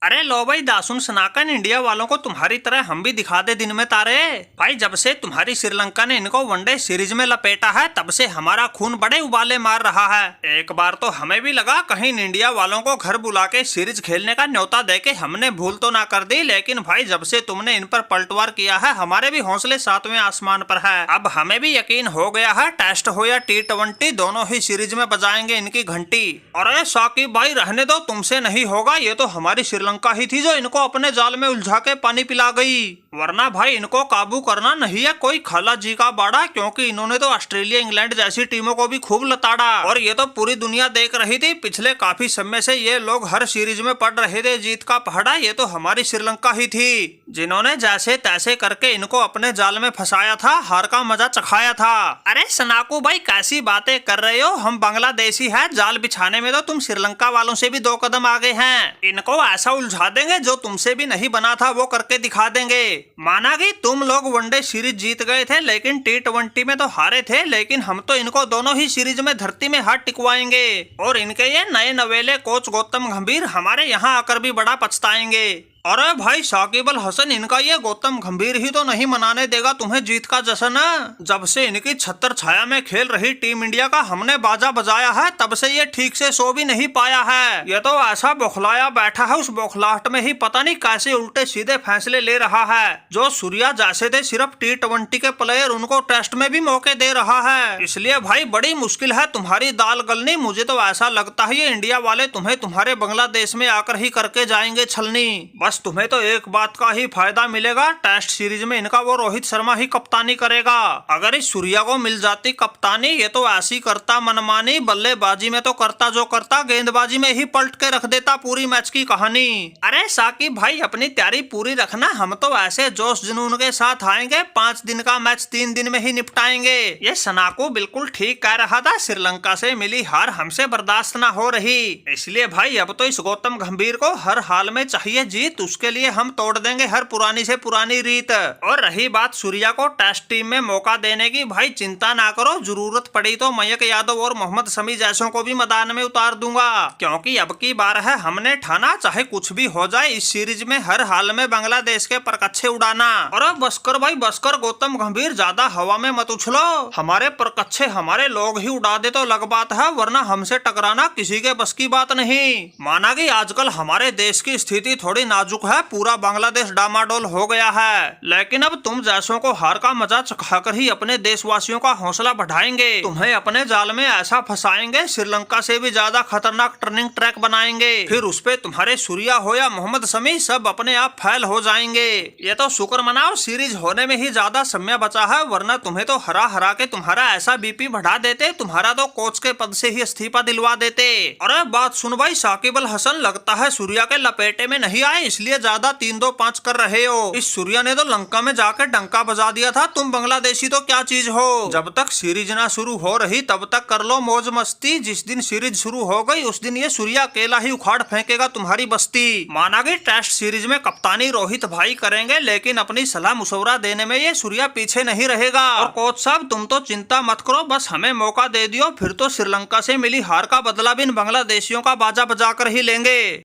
अरे लो भाई दासुन सनाकन इंडिया वालों को तुम्हारी तरह हम भी दिखा दे दिन में तारे। भाई जब से तुम्हारी श्रीलंका ने इनको वनडे सीरीज में लपेटा है तब से हमारा खून बड़े उबाले मार रहा है। एक बार तो हमें भी लगा कहीं इंडिया वालों को घर बुला के सीरीज खेलने का न्योता देके हमने भूल तो ना कर दी, लेकिन भाई जब से तुमने इन पर पलटवार किया है हमारे भी हौसले सातवें आसमान पर है। अब हमें भी यकीन हो गया है टेस्ट हो या T20 दोनों ही सीरीज में बजाएंगे इनकी घंटी। अरे साकिब भाई रहने दो, तुमसे नहीं होगा, ये तो हमारी श्रीलंका ही थी जो इनको अपने जाल में उलझा के पानी पिला गई, वरना भाई इनको काबू करना नहीं है कोई खाला जी का बाड़ा, क्योंकि इन्होंने तो ऑस्ट्रेलिया इंग्लैंड जैसी टीमों को भी खूब लताड़ा। और ये तो पूरी दुनिया देख रही थी, पिछले काफी समय से ये लोग हर सीरीज में पड़ रहे थे जीत का पहाड़ा। ये तो हमारी श्रीलंका ही थी जिन्होंने जैसे तैसे करके इनको अपने जाल में फंसाया था, हार का मजा चखाया था। अरे सनाकू भाई कैसी बातें कर रहे हो, हम बांग्लादेशी है, जाल बिछाने में तो तुम श्रीलंका वालों से भी 2 कदम आगे हैं। इनको ऐसा उलझा देंगे जो तुमसे भी नहीं बना था वो करके दिखा देंगे। माना कि तुम लोग वनडे सीरीज जीत गए थे लेकिन T20 में तो हारे थे, लेकिन हम तो इनको दोनों ही सीरीज में धरती में हाथ टिकवाएंगे और इनके ये नए नवेले कोच गौतम गंभीर हमारे यहाँ आकर भी बड़ा पछताएंगे। अरे भाई साकिब अल हसन, इनका ये गौतम गंभीर ही तो नहीं मनाने देगा तुम्हें जीत का जश्न। जब से इनकी छत्र छाया में खेल रही टीम इंडिया का हमने बाजा बजाया है तब से ये ठीक से सो भी नहीं पाया है। ये तो ऐसा बौखलाया बैठा है, उस बौखलाहट में ही पता नहीं कैसे उल्टे सीधे फैसले ले रहा है। जो सूर्या जैसे थे सिर्फ T20 के प्लेयर उनको टेस्ट में भी मौके दे रहा है। इसलिए भाई बड़ी मुश्किल है तुम्हारी दाल गलनी। मुझे तो ऐसा लगता है ये इंडिया वाले तुम्हें तुम्हारे बांग्लादेश में आकर ही करके जाएंगे छलनी। बस तुम्हें तो एक बात का ही फायदा मिलेगा, टेस्ट सीरीज में इनका वो रोहित शर्मा ही कप्तानी करेगा। अगर इस सूर्या को मिल जाती कप्तानी ये तो ऐसी करता मनमानी, बल्लेबाजी में तो करता जो करता, गेंदबाजी में ही पलट के रख देता पूरी मैच की कहानी। अरे साकिब भाई अपनी तैयारी पूरी रखना, हम तो ऐसे जोश जुनून के साथ आएंगे, 5 दिन का मैच 3 दिन में ही निपटाएंगे। ये सनाकू बिल्कुल ठीक कह रहा था, श्रीलंका से मिली हार हमसे बर्दाश्त न हो रही, इसलिए भाई अब तो इस गौतम गंभीर को हर हाल में चाहिए जीत। उसके लिए हम तोड़ देंगे हर पुरानी से पुरानी रीत। और रही बात सूर्या को टेस्ट टीम में मौका देने की, भाई चिंता ना करो, जरूरत पड़ी तो मयंक यादव और मोहम्मद शमी जैसों को भी मैदान में उतार दूंगा, क्योंकि अब की बार है हमने ठाना चाहे कुछ भी हो जाए इस सीरीज में हर हाल में बांग्लादेश के परकच्छे उड़ाना। और बसकर भाई बसकर, गौतम गंभीर ज्यादा हवा में मत उछलो, हमारे परकच्छे हमारे लोग ही उड़ा दे तो अलग बात है, वरना हमसे टकराना किसी के बस की बात नहीं। माना कि आजकल हमारे देश की स्थिति थोड़ी नाजुक है, पूरा बांग्लादेश डामाडोल हो गया है, लेकिन अब तुम जैसों को हार का मजा चखाकर ही अपने देशवासियों का हौसला बढ़ाएंगे, तुम्हें अपने जाल में ऐसा फंसाएंगे, श्रीलंका से भी ज्यादा खतरनाक टर्निंग ट्रैक बनाएंगे, फिर उस पे तुम्हारे सूर्या हो या मोहम्मद शमी सब अपने आप फैल हो जाएंगे। ये तो शुक्र मनाओ सीरीज होने में ही ज्यादा समय बचा है, वरना तुम्हें तो हरा हरा के तुम्हारा ऐसा बीपी बढ़ा देते, तुम्हारा तो कोच के पद से ही इस्तीफा दिलवा देते। अरे बात सुन भाई साकिब अल हसन, लगता है सूर्या के लपेटे में नहीं आए इसलिए ज्यादा 3-2-5 कर रहे हो। इस सूर्या ने तो लंका में जाकर डंका बजा दिया था, तुम बांग्लादेशी तो क्या चीज हो। जब तक सीरीज ना शुरू हो रही तब तक कर लो मौज मस्ती, जिस दिन सीरीज शुरू हो गई उस दिन ये सूर्या अकेला ही उखाड़ फेंकेगा तुम्हारी बस्ती। माना कि टेस्ट सीरीज में कप्तानी रोहित भाई करेंगे, लेकिन अपनी सलाह मुशवरा देने में ये सूर्या पीछे नहीं रहेगा। और कोच साहब तुम तो चिंता मत करो, बस हमें मौका दे दियो, फिर तो श्रीलंका से मिली हार का बदला भी इन बांग्लादेशियों का बाजा बजा कर ही लेंगे।